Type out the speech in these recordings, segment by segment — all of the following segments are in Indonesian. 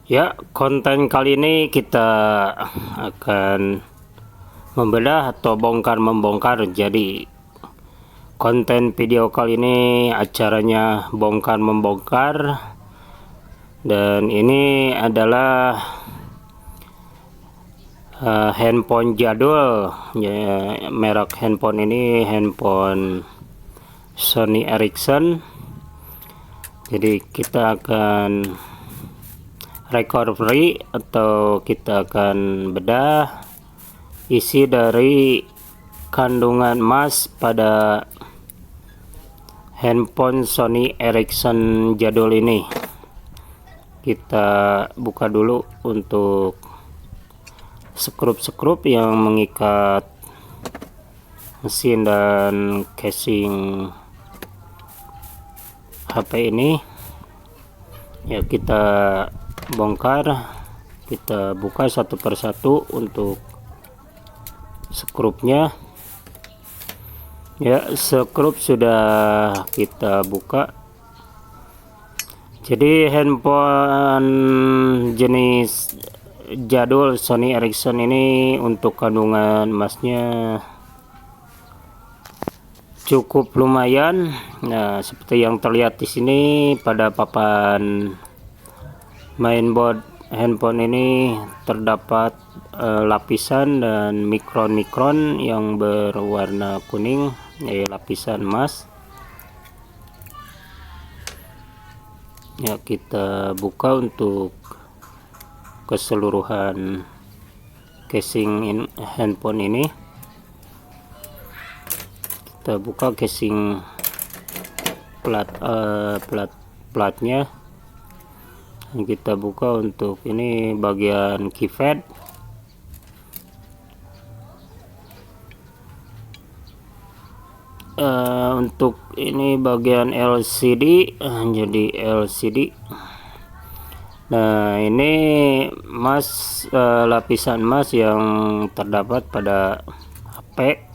Ya, konten kali ini kita akan membedah atau bongkar-membongkar. Jadi, konten video kali ini acaranya bongkar-membongkar. Dan ini adalah handphone jadul. Ya, merek handphone ini handphone Sony Ericsson. Jadi, kita akan recovery atau kita akan bedah isi dari kandungan emas pada handphone Sony Ericsson jadul ini. Kita buka dulu untuk skrup-skrup yang mengikat mesin dan casing HP ini. Ya, kita bongkar, kita buka satu persatu untuk skrupnya. Ya, skrup sudah kita buka. Jadi handphone jenis jadul Sony Ericsson ini untuk kandungan emasnya cukup lumayan. Nah, seperti yang terlihat di sini pada papan mainboard handphone ini terdapat lapisan dan mikron-mikron yang berwarna kuning, yaitu lapisan emas. Ya, kita buka untuk keseluruhan casing handphone ini. Kita buka casing platnya. Kita buka untuk ini bagian keypad. Untuk ini bagian LCD, jadi LCD. Nah, ini emas, lapisan emas yang terdapat pada HP,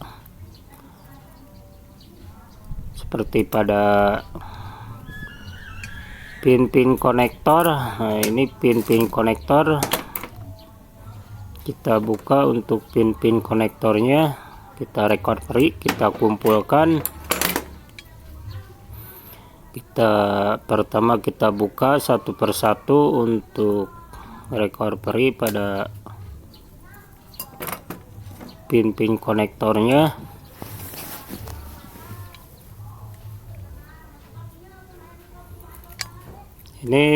seperti pada pin-pin konektor. Nah, ini pin-pin konektor. Kita buka untuk pin-pin konektornya, kita recovery, kita kumpulkan. Pertama kita buka satu persatu untuk recovery pada pin-pin konektornya. Ini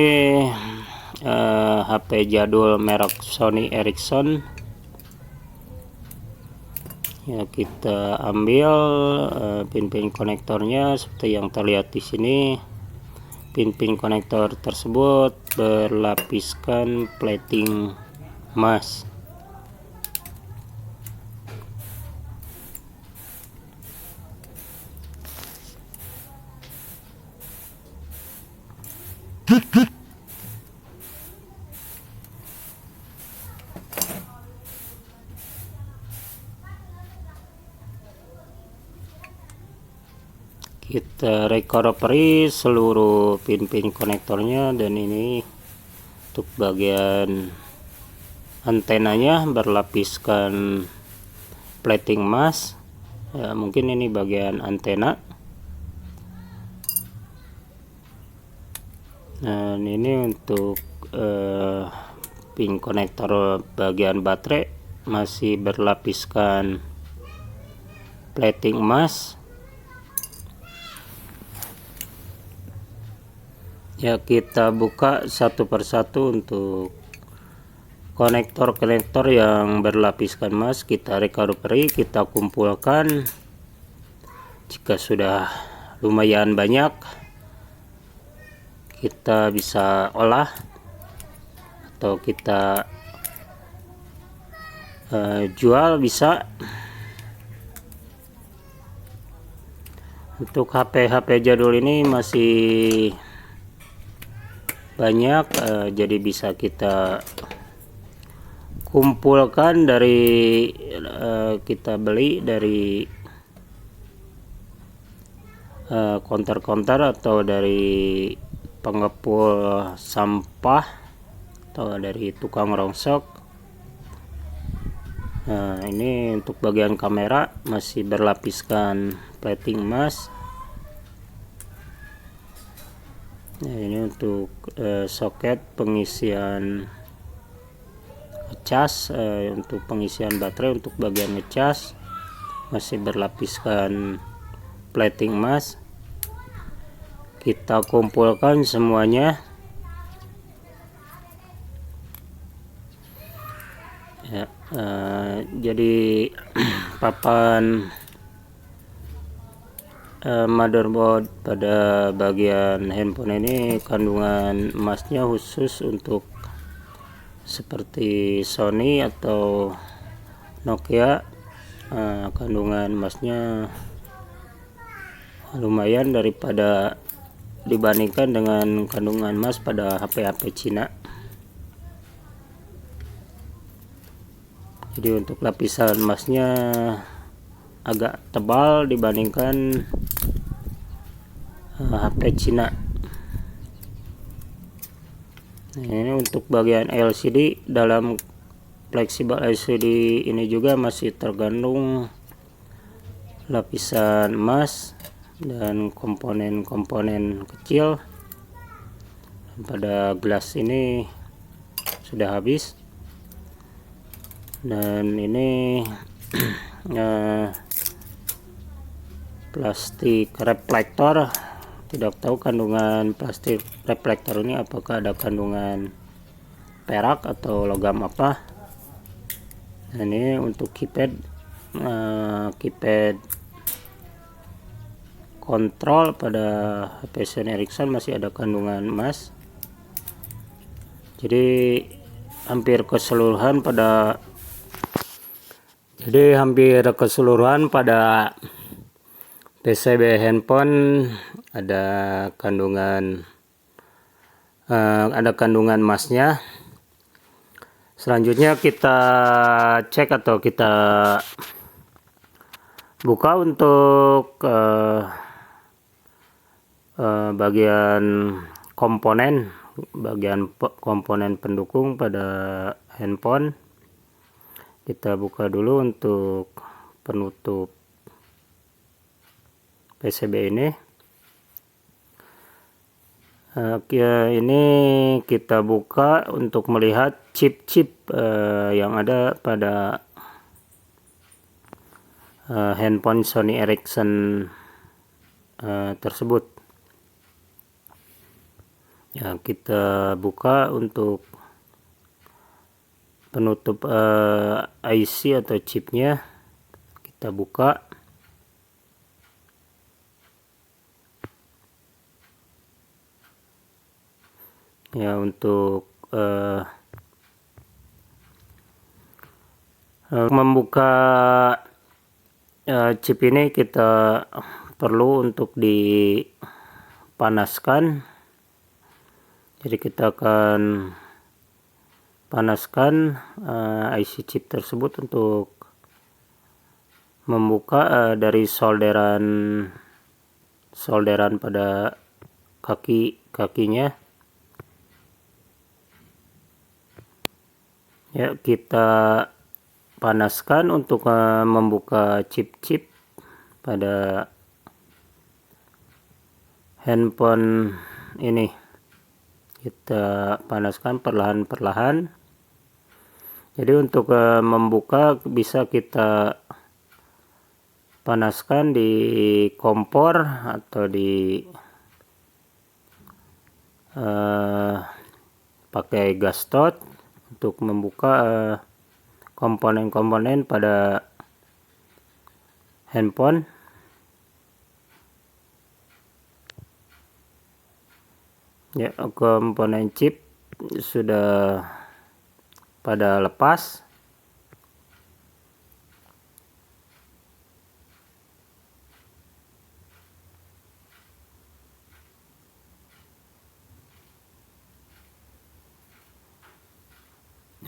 HP jadul merek Sony Ericsson. Ya, kita ambil pin-pin konektornya seperti yang terlihat di sini. Pin-pin konektor tersebut berlapiskan plating emas. Kita recovery seluruh pin-pin konektornya, dan ini untuk bagian antenanya berlapiskan plating emas. Ya, mungkin ini bagian antena. Dan ini untuk pin konektor bagian baterai masih berlapiskan plating emas. Ya, kita buka satu persatu untuk konektor-konektor yang berlapiskan emas. Kita recovery, kita kumpulkan. Jika sudah lumayan banyak, kita bisa olah atau kita jual bisa. Untuk HP jadul ini masih banyak, jadi bisa kita kumpulkan dari kita beli dari konter-konter atau dari pengepul sampah atau dari tukang rongsok. Nah, ini untuk bagian kamera masih berlapiskan plating emas. Nah, ini untuk soket pengisian ngecas, untuk pengisian baterai. Untuk bagian ngecas masih berlapiskan plating emas. Kita kumpulkan semuanya ya. Jadi papan motherboard pada bagian handphone ini kandungan emasnya khusus untuk seperti Sony atau Nokia. Kandungan emasnya lumayan daripada dibandingkan dengan kandungan emas pada HP-HP Cina. Jadi untuk lapisan emasnya agak tebal dibandingkan HP Cina. Nah, ini untuk bagian LCD. Dalam fleksibel LCD ini juga masih tergandung lapisan emas dan komponen-komponen kecil. Pada gelas ini sudah habis, dan ini plastik reflektor. Tidak tahu kandungan plastik reflektor ini apakah ada kandungan perak atau logam apa. Nah, ini untuk keypad kontrol pada HP Sony Ericsson masih ada kandungan emas. Jadi hampir keseluruhan pada PCB handphone ada kandungan emasnya. Selanjutnya kita cek atau kita buka untuk bagian komponen pendukung pada handphone. Kita buka dulu untuk penutup PCB ini. Ini kita buka untuk melihat chip-chip yang ada pada handphone Sony Ericsson tersebut. Ya, kita buka untuk penutup IC atau chipnya. Kita buka. Ya, untuk membuka chip ini kita perlu untuk dipanaskan. Jadi kita akan panaskan IC chip tersebut untuk membuka dari solderan pada kakinya. Ya, kita panaskan untuk membuka chip-chip pada handphone ini. Kita panaskan perlahan-perlahan. Jadi untuk membuka bisa kita panaskan di kompor atau di pakai gas stove untuk membuka komponen-komponen pada handphone. Ya, komponen chip sudah pada lepas.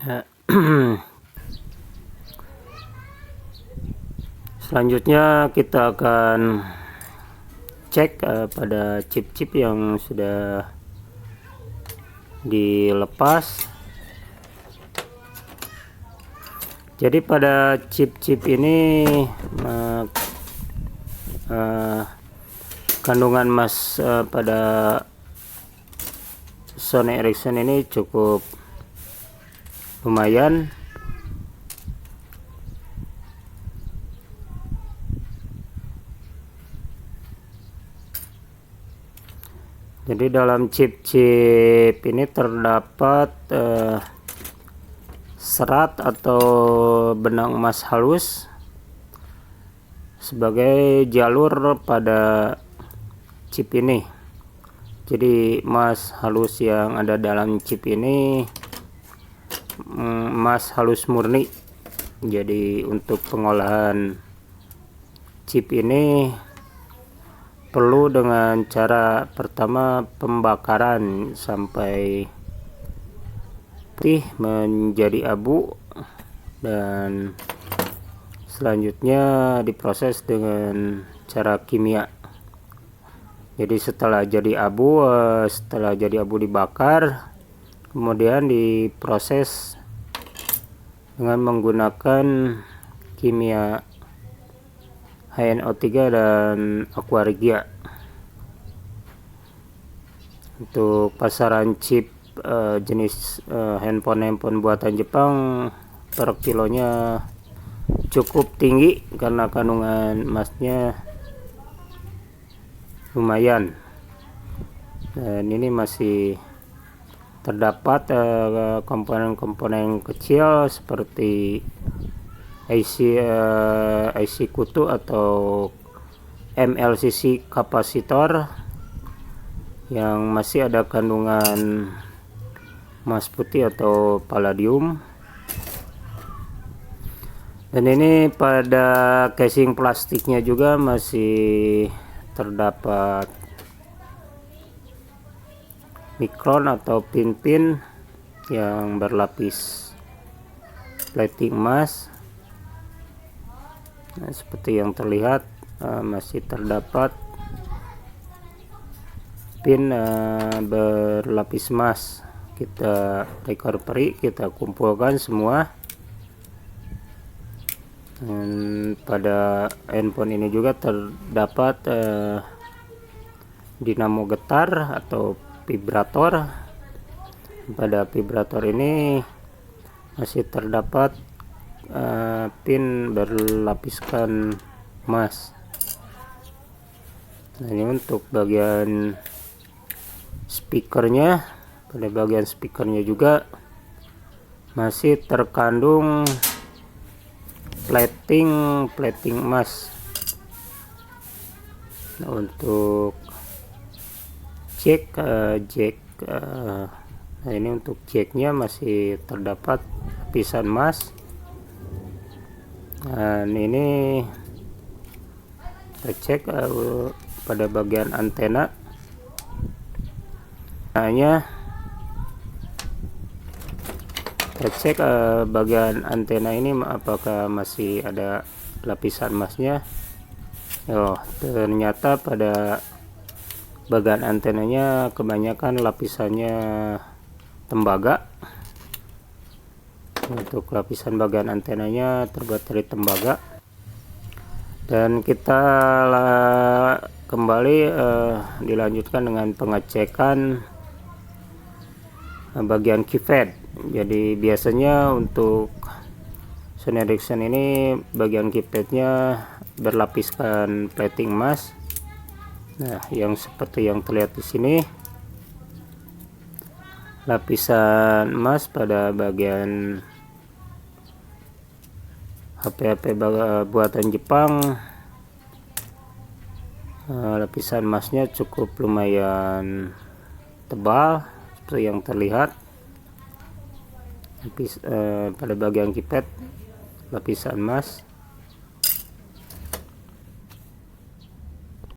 Ya. Selanjutnya kita akan cek pada chip-chip yang sudah dilepas. Jadi pada chip-chip ini kandungan emas pada Sony Ericsson ini cukup lumayan. Jadi dalam chip-chip ini terdapat serat atau benang emas halus sebagai jalur pada chip ini. Jadi emas halus yang ada dalam chip ini emas halus murni. Jadi untuk pengolahan chip ini perlu dengan cara pertama pembakaran sampai putih menjadi abu, dan selanjutnya diproses dengan cara kimia. Jadi setelah jadi abu dibakar, kemudian diproses dengan menggunakan kimia HNO3 dan aqua regia. Untuk pasaran chip jenis handphone buatan Jepang per kilonya cukup tinggi karena kandungan emasnya lumayan. Dan ini masih terdapat komponen-komponen kecil seperti IC kutu atau MLCC kapasitor yang masih ada kandungan emas putih atau palladium. Dan ini pada casing plastiknya juga masih terdapat mikron atau pin-pin yang berlapis plating emas. Nah, seperti yang terlihat masih terdapat pin berlapis emas. Kita recovery, kita kumpulkan semua. Dan pada handphone ini juga terdapat dinamo getar atau vibrator. Pada vibrator ini masih terdapat pin berlapiskan emas. Nah, ini untuk bagian speakernya. Pada bagian speakernya juga masih terkandung plating emas. Nah, untuk jack nah ini untuk jacknya masih terdapat lapisan emas. Dan ini kita cek pada bagian antena hanya kita cek bagian antena ini apakah masih ada lapisan emasnya. Ternyata pada bagian antenanya kebanyakan lapisannya tembaga. Untuk lapisan bagian antenanya terbuat dari tembaga. Dan kita kembali dilanjutkan dengan pengecekan bagian keypad. Jadi biasanya untuk Sony Ericsson ini bagian keypadnya berlapiskan plating emas. Nah, yang seperti yang terlihat di sini, lapisan emas pada bagian HP buatan Jepang. Lapisan emasnya cukup lumayan tebal seperti yang terlihat. Pada bagian keypad lapisan emas.